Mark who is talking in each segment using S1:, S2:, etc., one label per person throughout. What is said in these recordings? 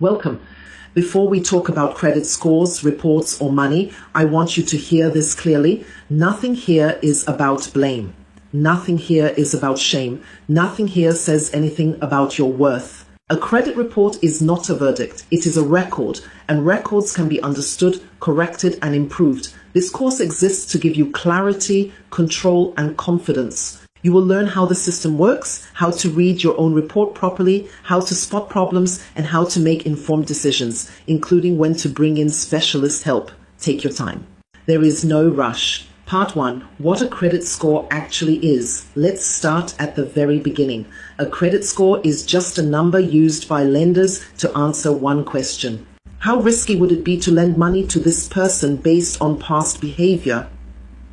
S1: Welcome. Before we talk about credit scores, reports, or money, I want you to hear this clearly. Nothing here is about blame. Nothing here is about shame. Nothing here says anything about your worth. A credit report is not a verdict. It is a record, and records can be understood, corrected, and improved. This course exists to give you clarity, control, and confidence. You will learn how the system works, how to read your own report properly, how to spot problems, and how to make informed decisions, including when to bring in specialist help. Take your time. There is no rush. Part 1. What a credit score actually is. Let's start at the very beginning. A credit score is just a number used by lenders to answer one question. How risky would it be to lend money to this person based on past behavior?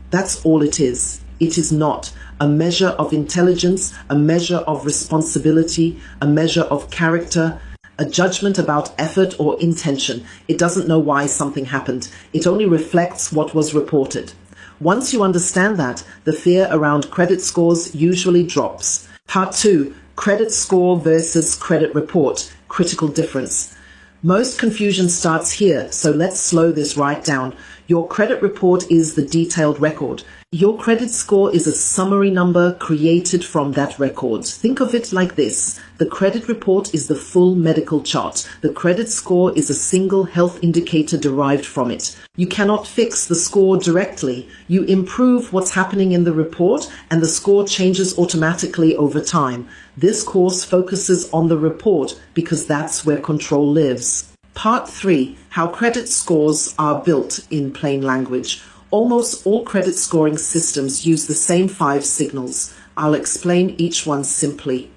S1: That's all it is. It is not a measure of intelligence, a measure of responsibility, a measure of character, a judgment about effort or intention. It doesn't know why something happened. It only reflects what was reported. Once you understand that, the fear around credit scores usually drops. Part 2. Credit score versus credit report. Critical difference. Most confusion starts here, so let's slow this right down. Your credit report is the detailed record. Your credit score is a summary number created from that record. Think of it like this. The credit report is the full medical chart. The credit score is a single health indicator derived from it. You cannot fix the score directly. You improve what's happening in the report, and the score changes automatically over time. This course focuses on the report because that's where control lives. Part 3. How credit scores are built in plain language. Almost all credit scoring systems use the same 5 signals. I'll explain each one simply.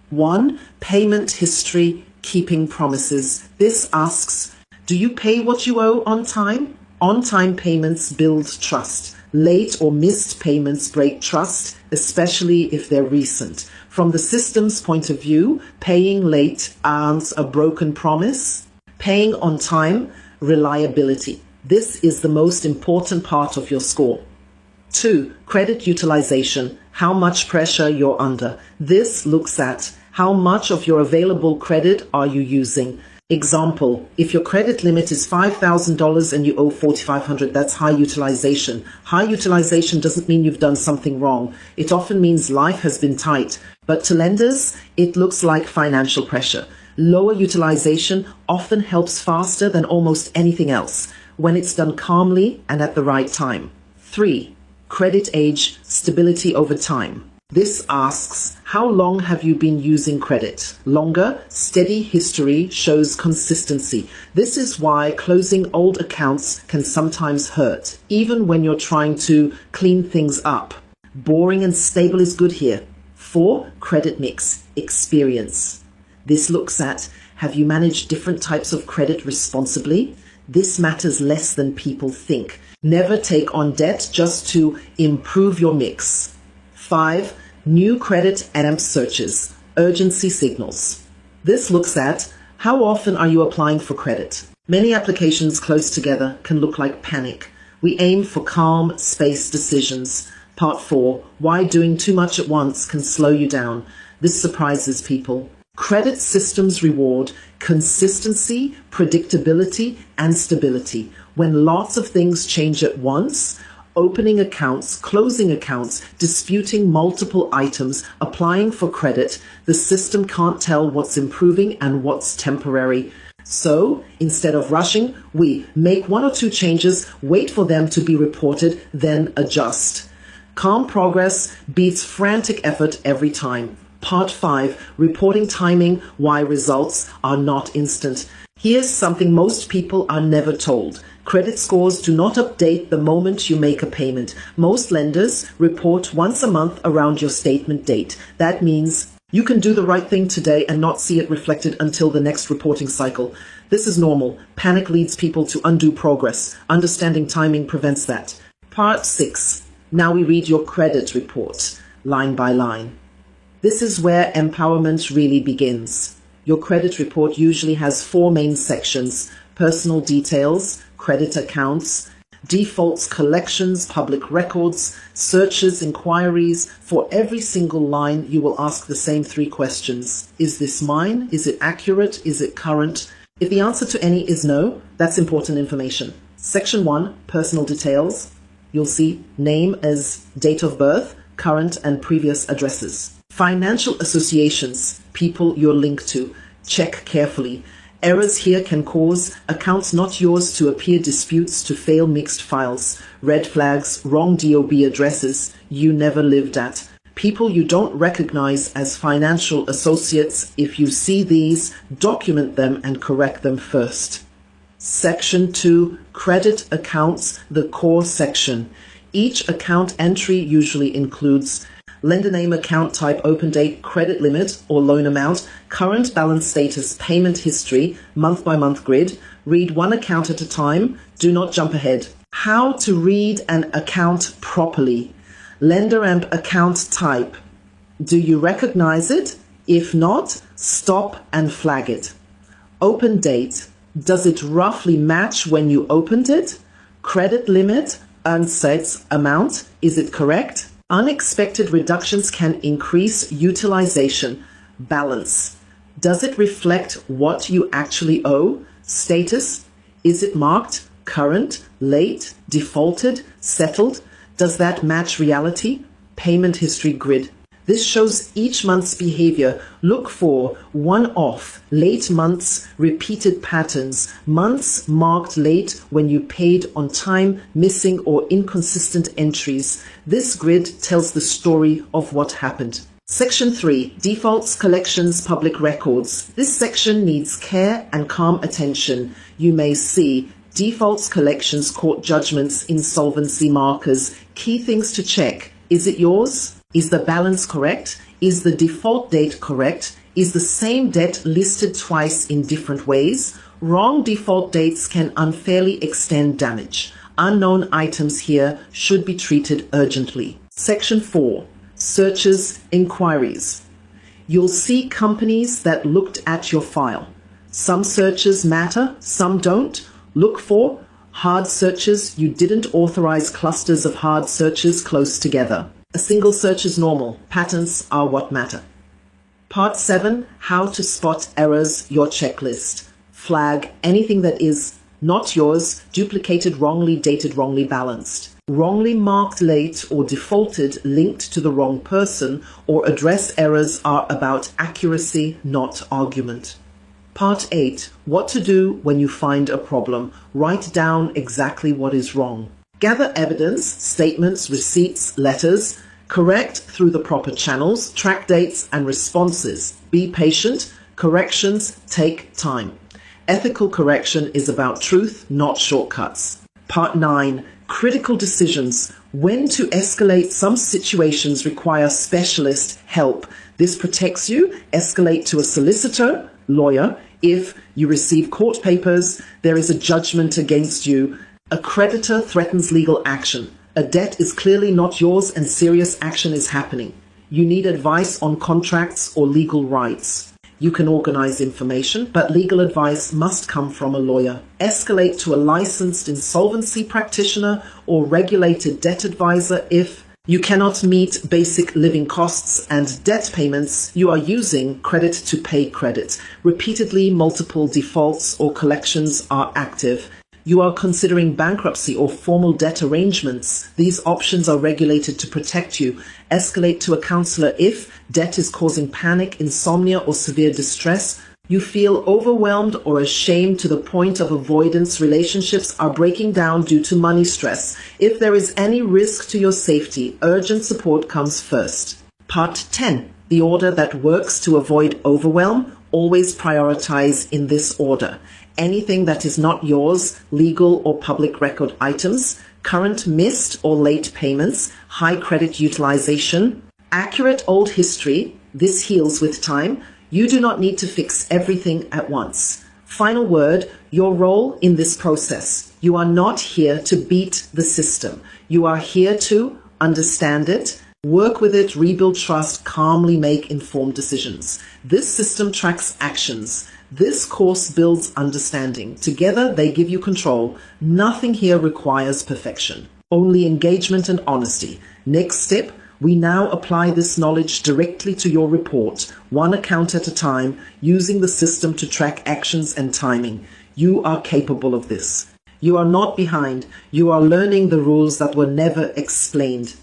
S1: 1. Payment history, keeping promises. This asks, do you pay what you owe on time? On-time payments build trust. Late or missed payments break trust, especially if they're recent. From the system's point of view, paying late earns a broken promise. Paying on time, reliability. This is the most important part of your score. 2. Credit utilization, how much pressure you're under. This looks at how much of your available credit are you using. Example, if your credit limit is $5,000 and you owe $4,500, that's high utilization. High utilization doesn't mean you've done something wrong. It often means life has been tight. But to lenders, it looks like financial pressure. Lower utilization often helps faster than almost anything else when it's done calmly and at the right time. 3. Credit age, stability over time. This asks, how long have you been using credit? Longer, steady history shows consistency. This is why closing old accounts can sometimes hurt, even when you're trying to clean things up. Boring and stable is good here. 4. Credit mix, experience. This looks at, have you managed different types of credit responsibly? This matters less than people think. Never take on debt just to improve your mix. 5. New credit AMP searches, urgency signals. This looks at, how often are you applying for credit? Many applications close together can look like panic. We aim for calm, spaced decisions. Part 4. Why doing too much at once can slow you down. This surprises people. Credit systems reward consistency, predictability, and stability. When lots of things change at once, opening accounts, closing accounts, disputing multiple items, applying for credit, the system can't tell what's improving and what's temporary. So, instead of rushing, we make 1 or 2 changes, wait for them to be reported, then adjust. Calm progress beats frantic effort every time. Part 5. Reporting timing, why results are not instant. Here's something most people are never told. Credit scores do not update the moment you make a payment. Most lenders report once a month around your statement date. That means you can do the right thing today and not see it reflected until the next reporting cycle. This is normal. Panic leads people to undo progress. Understanding timing prevents that. Part 6. Now we read your credit report, line by line. This is where empowerment really begins. Your credit report usually has 4 main sections: personal details, credit accounts, Defaults, collections, public records, searches, inquiries. For every single line, you will ask the same three questions. Is this mine? Is it accurate? Is it current? If the answer to any is no, that's important information. Section 1, personal details. You'll see name as date of birth, current and previous addresses. Financial associations, people you're linked to. Check carefully. Errors here can cause accounts not yours to appear disputes, to fail mixed files, red flags, wrong DOB addresses you never lived at. People you don't recognize as financial associates. If you see these, document them and correct them first. Section 2, credit accounts, the core section. Each account entry usually includes lender name, account type, open date, credit limit or loan amount, current balance status, payment history, month-by-month grid. Read one account at a time. Do not jump ahead. How to read an account properly. Lender and account type. Do you recognize it? If not, stop and flag it. Open date. Does it roughly match when you opened it? Credit limit, unsets amount. Is it correct? Unexpected reductions can increase utilization. Balance. Does it reflect what you actually owe? Status. Is it marked current, late, defaulted, settled? Does that match reality? Payment history grid. This shows each month's behavior. Look for one-off, late months, repeated patterns, months marked late when you paid on time, missing or inconsistent entries. This grid tells the story of what happened. Section 3, defaults, collections, public records. This section needs care and calm attention. You may see defaults, collections, court judgments, insolvency markers. Key things to check. Is it yours? Is the balance correct? Is the default date correct? Is the same debt listed twice in different ways? Wrong default dates can unfairly extend damage. Unknown items here should be treated urgently. Section 4, searches, inquiries. You'll see companies that looked at your file. Some searches matter, some don't. Look for hard searches. You didn't authorize clusters of hard searches close together. A single search is normal. Patterns are what matter. Part 7, how to spot errors, your checklist. Flag anything that is not yours, duplicated, wrongly dated, wrongly balanced, wrongly marked late or defaulted, linked to the wrong person, or address errors are about accuracy, not argument. Part 8, what to do when you find a problem. Write down exactly what is wrong. Gather evidence, statements, receipts, letters. Correct through the proper channels, track dates and responses. Be patient. Corrections take time. Ethical correction is about truth, not shortcuts. Part 9, critical decisions. When to escalate. Some situations require specialist help. This protects you. Escalate to a solicitor, lawyer. If you receive court papers, there is a judgment against you. A creditor threatens legal action. A debt is clearly not yours and serious action is happening. You need advice on contracts or legal rights. You can organize information, but legal advice must come from a lawyer. Escalate to a licensed insolvency practitioner or regulated debt advisor if you cannot meet basic living costs and debt payments. You are using credit to pay credit. Repeatedly, multiple defaults or collections are active. You are considering bankruptcy or formal debt arrangements. These options are regulated to protect you. Escalate to a counselor if debt is causing panic, insomnia, or severe distress. You feel overwhelmed or ashamed to the point of avoidance. Relationships are breaking down due to money stress. If there is any risk to your safety, urgent support comes first. Part 10, the order that works to avoid overwhelm. Always prioritize in this order. Anything that is not yours, legal or public record items, current missed or late payments, high credit utilization, accurate old history. This heals with time. You do not need to fix everything at once. Final word, your role in this process. You are not here to beat the system. You are here to understand it, Work with it, rebuild trust, calmly make informed decisions. This system tracks actions. This course builds understanding. Together, they give you control. Nothing here requires perfection, only engagement and honesty. Next step, we now apply this knowledge directly to your report, one account at a time, using the system to track actions and timing. You are capable of this. You are not behind. You are learning the rules that were never explained